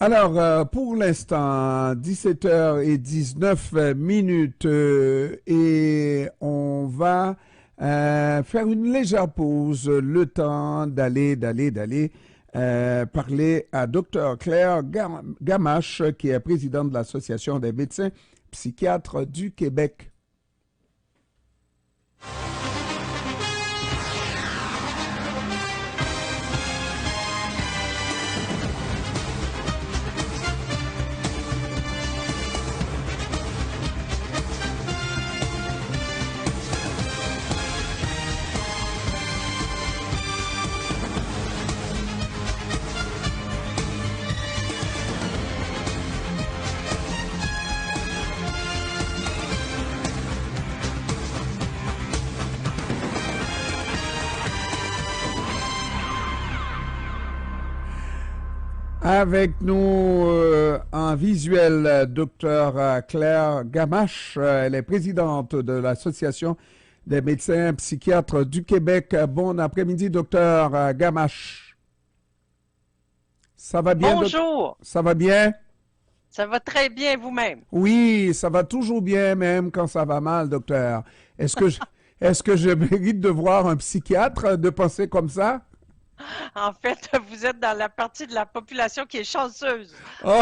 Alors, pour l'instant, 17h19 et on va faire une légère pause, le temps d'aller parler à Dr Claire Gamache, qui est présidente de l'Association des médecins psychiatres du Québec. Avec nous en visuel, Dr Claire Gamache, elle est présidente de l'Association des médecins psychiatres du Québec. Bon après-midi, Dr Gamache. Ça va bien? Bonjour. Ça va bien? Ça va très bien vous-même. Oui, ça va toujours bien, même quand ça va mal, docteur. Est-ce que je mérite de voir un psychiatre, de penser comme ça? En fait, vous êtes dans la partie de la population qui est chanceuse Oh,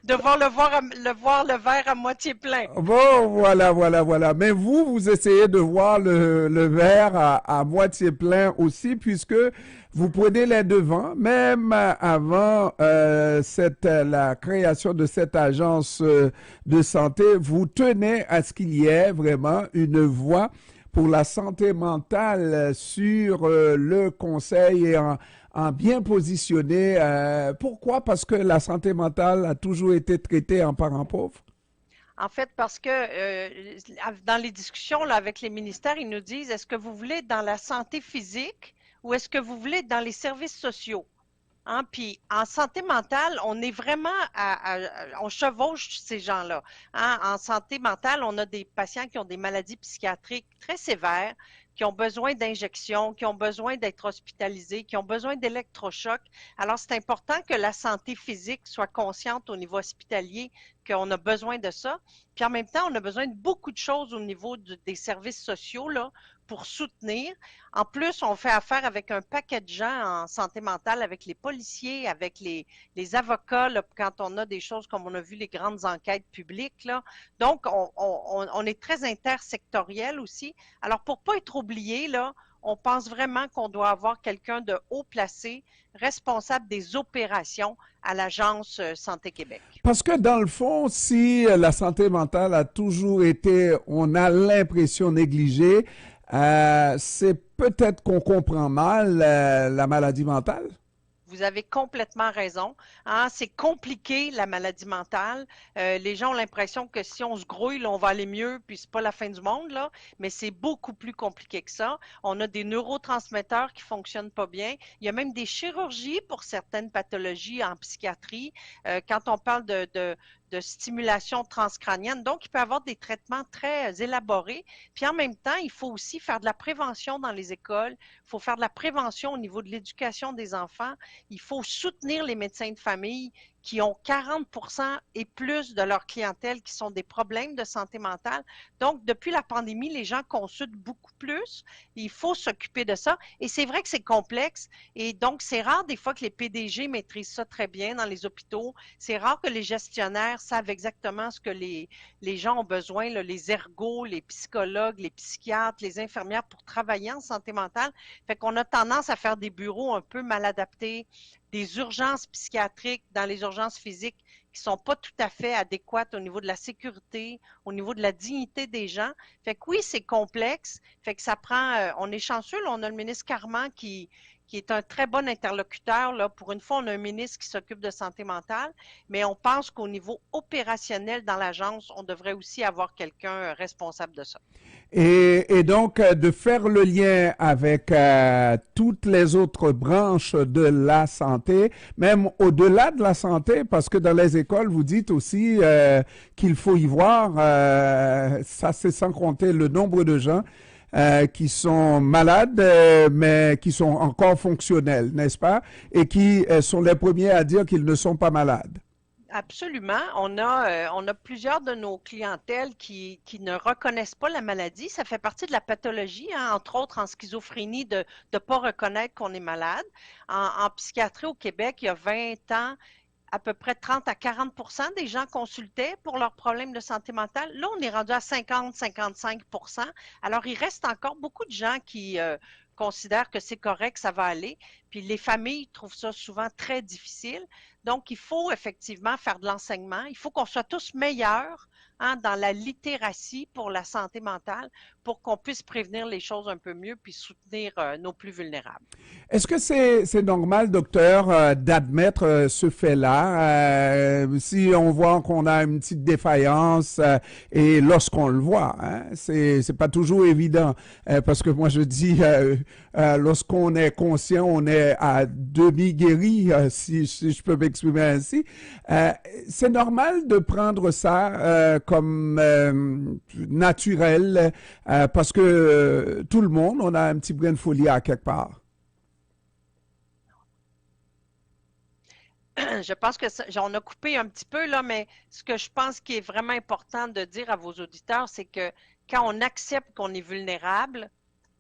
de voir le verre à moitié plein. bon, voilà. Mais vous essayez de voir le verre à moitié plein aussi, puisque vous prenez les devants, même avant la création de cette agence de santé, vous tenez à ce qu'il y ait vraiment une voie pour la santé mentale sur le conseil et en bien positionné. Pourquoi? Parce que la santé mentale a toujours été traitée en parent pauvre. En fait, parce que dans les discussions là, avec les ministères, ils nous disent, est-ce que vous voulez être dans la santé physique ou est-ce que vous voulez être dans les services sociaux? Hein, puis en santé mentale, on est vraiment on chevauche ces gens-là. Hein. En santé mentale, on a des patients qui ont des maladies psychiatriques très sévères, qui ont besoin d'injections, qui ont besoin d'être hospitalisés, qui ont besoin d'électrochocs. Alors, c'est important que la santé physique soit consciente au niveau hospitalier, qu'on a besoin de ça. Puis en même temps, on a besoin de beaucoup de choses au niveau des services sociaux là, pour soutenir. En plus, on fait affaire avec un paquet de gens en santé mentale, avec les policiers, avec les avocats, là, quand on a des choses comme on a vu les grandes enquêtes publiques. Là. Donc, on est très intersectoriel aussi. Alors, pour pas être oublié, là, on pense vraiment qu'on doit avoir quelqu'un de haut placé, responsable des opérations à l'Agence Santé Québec. Parce que dans le fond, si la santé mentale a toujours été, on a l'impression négligée, c'est peut-être qu'on comprend mal la maladie mentale. Vous avez complètement raison. Hein? C'est compliqué, la maladie mentale. Les gens ont l'impression que si on se grouille, là, on va aller mieux, puis c'est pas la fin du monde, là. Mais c'est beaucoup plus compliqué que ça. On a des neurotransmetteurs qui fonctionnent pas bien. Il y a même des chirurgies pour certaines pathologies en psychiatrie. Quand on parle de stimulation transcrânienne. Donc, il peut y avoir des traitements très élaborés. Puis en même temps, il faut aussi faire de la prévention dans les écoles. Il faut faire de la prévention au niveau de l'éducation des enfants. Il faut soutenir les médecins de famille qui ont 40% et plus de leur clientèle qui sont des problèmes de santé mentale. Donc, depuis la pandémie, les gens consultent beaucoup plus. Il faut s'occuper de ça. Et c'est vrai que c'est complexe. Et donc, c'est rare des fois que les PDG maîtrisent ça très bien dans les hôpitaux. C'est rare que les gestionnaires savent exactement ce que les gens ont besoin, là, les ergots, les psychologues, les psychiatres, les infirmières pour travailler en santé mentale. Fait qu'on a tendance à faire des bureaux un peu mal adaptés, des urgences psychiatriques dans les urgences physiques qui sont pas tout à fait adéquates au niveau de la sécurité, au niveau de la dignité des gens. Fait que oui, c'est complexe. Fait que ça prend, on est chanceux, là, on a le ministre Carman qui est un très bon interlocuteur. Là. Pour une fois, on a un ministre qui s'occupe de santé mentale, mais on pense qu'au niveau opérationnel dans l'agence, on devrait aussi avoir quelqu'un responsable de ça. Et donc, de faire le lien avec toutes les autres branches de la santé, même au-delà de la santé, parce que dans les écoles, vous dites aussi qu'il faut y voir, ça c'est sans compter le nombre de gens qui sont malades, mais qui sont encore fonctionnels, n'est-ce pas? Et qui sont les premiers à dire qu'ils ne sont pas malades. Absolument. On a plusieurs de nos clientèles qui ne reconnaissent pas la maladie. Ça fait partie de la pathologie, hein, entre autres en schizophrénie, de ne pas reconnaître qu'on est malade. En psychiatrie au Québec, il y a 20 ans, à peu près 30 à 40 des gens consultaient pour leurs problèmes de santé mentale. Là, on est rendu à 50-55 Alors, il reste encore beaucoup de gens qui considèrent que c'est correct, ça va aller. Puis les familles trouvent ça souvent très difficile. Donc, il faut effectivement faire de l'enseignement. Il faut qu'on soit tous meilleurs, hein, dans la littératie pour la santé mentale pour qu'on puisse prévenir les choses un peu mieux puis soutenir nos plus vulnérables. Est-ce que c'est normal, docteur, d'admettre ce fait-là, si on voit qu'on a une petite défaillance et lorsqu'on le voit, hein, c'est pas toujours évident parce que moi je dis lorsqu'on est conscient, on est à demi guéri, si je peux m'exprimer ainsi. C'est normal de prendre ça comme naturel parce que tout le monde, on a un petit brin de folie à quelque part. Je pense que on a coupé un petit peu là, mais ce que je pense qui est vraiment important de dire à vos auditeurs, c'est que quand on accepte qu'on est vulnérable,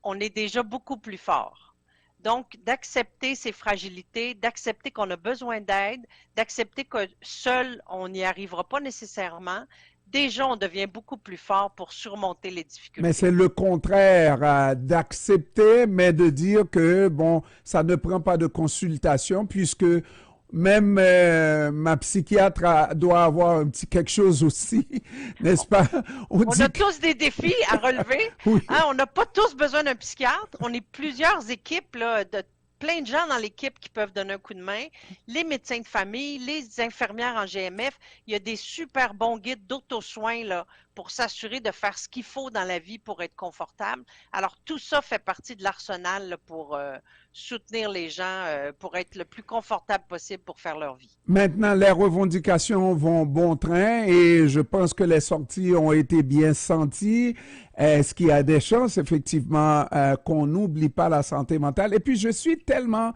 on est déjà beaucoup plus fort. Donc, d'accepter ses fragilités, d'accepter qu'on a besoin d'aide, d'accepter que seul, on n'y arrivera pas nécessairement. Déjà, on devient beaucoup plus fort pour surmonter les Mais difficultés. c'est le contraire d'accepter, mais de dire que, bon, ça ne prend pas de consultation puisque même ma psychiatre doit avoir un petit quelque chose aussi, n'est-ce pas? On a tous des défis à relever. Oui. Hein, on n'a pas tous besoin d'un psychiatre. On est plusieurs équipes, là, de plein de gens dans l'équipe qui peuvent donner un coup de main. Les médecins de famille, les infirmières en GMF. Il y a des super bons guides d'auto-soins là, pour s'assurer de faire ce qu'il faut dans la vie pour être confortable. Alors, tout ça fait partie de l'arsenal là, pour soutenir les gens, pour être le plus confortable possible pour faire leur vie. Maintenant, les revendications vont bon train et je pense que les sorties ont été bien senties. Est-ce qu'il y a des chances, effectivement, qu'on n'oublie pas la santé mentale? Et puis, je suis tellement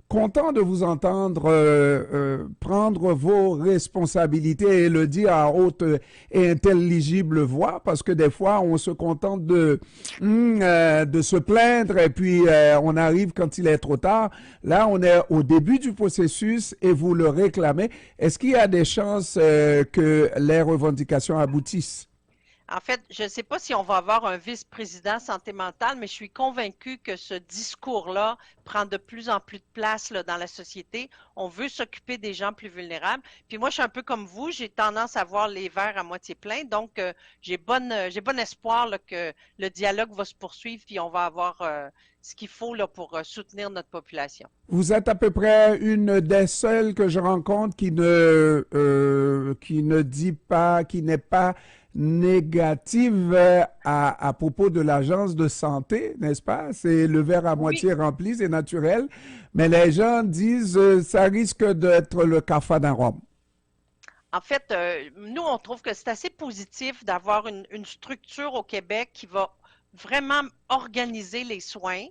content de vous entendre prendre vos responsabilités et le dire à haute et intelligible voix, parce que des fois, on se contente de se plaindre et puis on arrive quand il est trop tard. Là, on est au début du processus et vous le réclamez. Est-ce qu'il y a des chances que les revendications aboutissent? En fait, je ne sais pas si on va avoir un vice-président santé mentale, mais je suis convaincue que ce discours-là prend de plus en plus de place là, dans la société. On veut s'occuper des gens plus vulnérables. Puis moi, je suis un peu comme vous, j'ai tendance à voir les verres à moitié pleins. Donc, j'ai bon espoir là, que le dialogue va se poursuivre, puis on va avoir ce qu'il faut là, pour soutenir notre population. Vous êtes à peu près une des seules que je rencontre qui ne dit pas, qui n'est pas négative à propos de l'agence de santé, n'est-ce pas? C'est le verre à Oui. moitié rempli, c'est naturel. Mais les gens disent ça risque d'être le cafard d'un rhum. En fait, nous, on trouve que c'est assez positif d'avoir une structure au Québec qui va vraiment organiser les soins,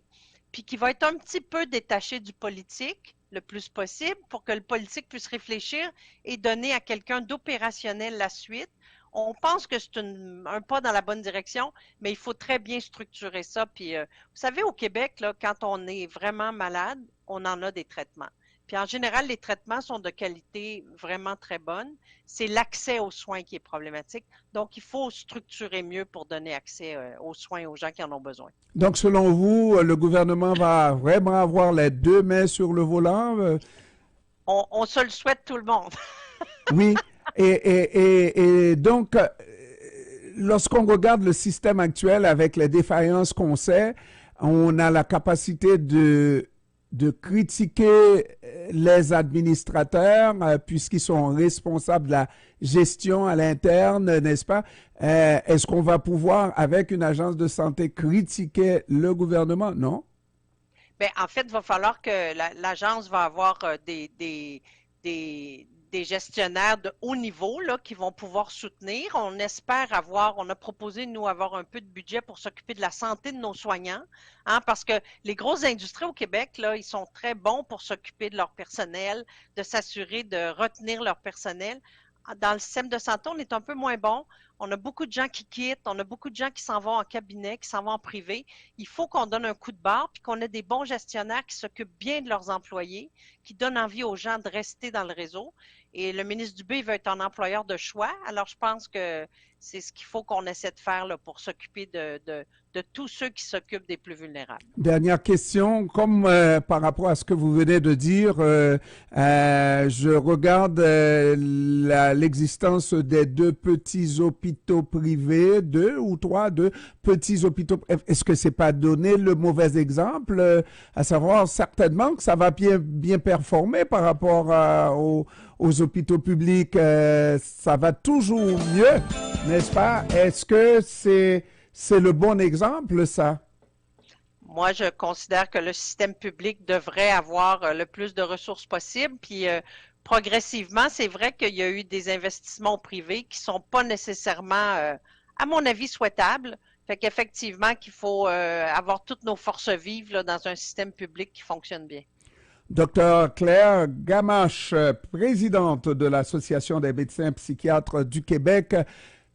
puis qui va être un petit peu détaché du politique le plus possible pour que le politique puisse réfléchir et donner à quelqu'un d'opérationnel la suite. On pense que c'est un pas dans la bonne direction, mais il faut très bien structurer ça. Puis, vous savez, au Québec, là, quand on est vraiment malade, on en a des traitements. Puis en général, les traitements sont de qualité vraiment très bonne. C'est l'accès aux soins qui est problématique. Donc, il faut structurer mieux pour donner accès aux soins aux gens qui en ont besoin. Donc, selon vous, le gouvernement va vraiment avoir les deux mains sur le volant? On se le souhaite tout le monde. Oui. Et donc, lorsqu'on regarde le système actuel avec les défaillances qu'on sait, on a la capacité de critiquer les administrateurs puisqu'ils sont responsables de la gestion à l'interne, n'est-ce pas? Est-ce qu'on va pouvoir, avec une agence de santé, critiquer le gouvernement? Non? Bien, en fait, il va falloir que l'agence va avoir des des gestionnaires de haut niveau là, qui vont pouvoir soutenir. On espère on a proposé, nous, avoir un peu de budget pour s'occuper de la santé de nos soignants, hein, parce que les grosses industries au Québec, là, ils sont très bons pour s'occuper de leur personnel, de s'assurer de retenir leur personnel. Dans le système de santé, on est un peu moins bon. On a beaucoup de gens qui quittent, on a beaucoup de gens qui s'en vont en cabinet, qui s'en vont en privé. Il faut qu'on donne un coup de barre, puis qu'on ait des bons gestionnaires qui s'occupent bien de leurs employés, qui donnent envie aux gens de rester dans le réseau. Et le ministre Dubé veut être un employeur de choix. Alors, je pense que c'est ce qu'il faut qu'on essaie de faire là, pour s'occuper de tous ceux qui s'occupent des plus vulnérables. Dernière question, comme par rapport à ce que vous venez de dire, je regarde l'existence des deux petits hôpitaux privés, deux petits hôpitaux. Est-ce que c'est pas donner le mauvais exemple, à savoir certainement que ça va bien performer par rapport aux hôpitaux publics, ça va toujours mieux, n'est-ce pas? Est-ce que c'est le bon exemple, ça? Moi, je considère que le système public devrait avoir le plus de ressources possible. Puis, progressivement, c'est vrai qu'il y a eu des investissements privés qui ne sont pas nécessairement, à mon avis, souhaitables. Fait qu'effectivement, qu'il faut avoir toutes nos forces vives là, dans un système public qui fonctionne bien. Docteur Claire Gamache, présidente de l'Association des médecins psychiatres du Québec.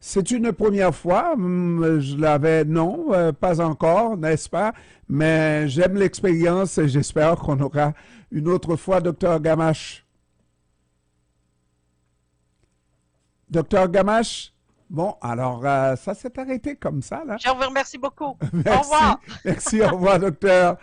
C'est une première fois, je l'avais, non, pas encore, n'est-ce pas? Mais j'aime l'expérience et j'espère qu'on aura une autre fois, docteur Gamache. Docteur Gamache? Bon, alors, ça s'est arrêté comme ça, là. Je vous remercie beaucoup. Au Merci, revoir. merci, au revoir, docteur.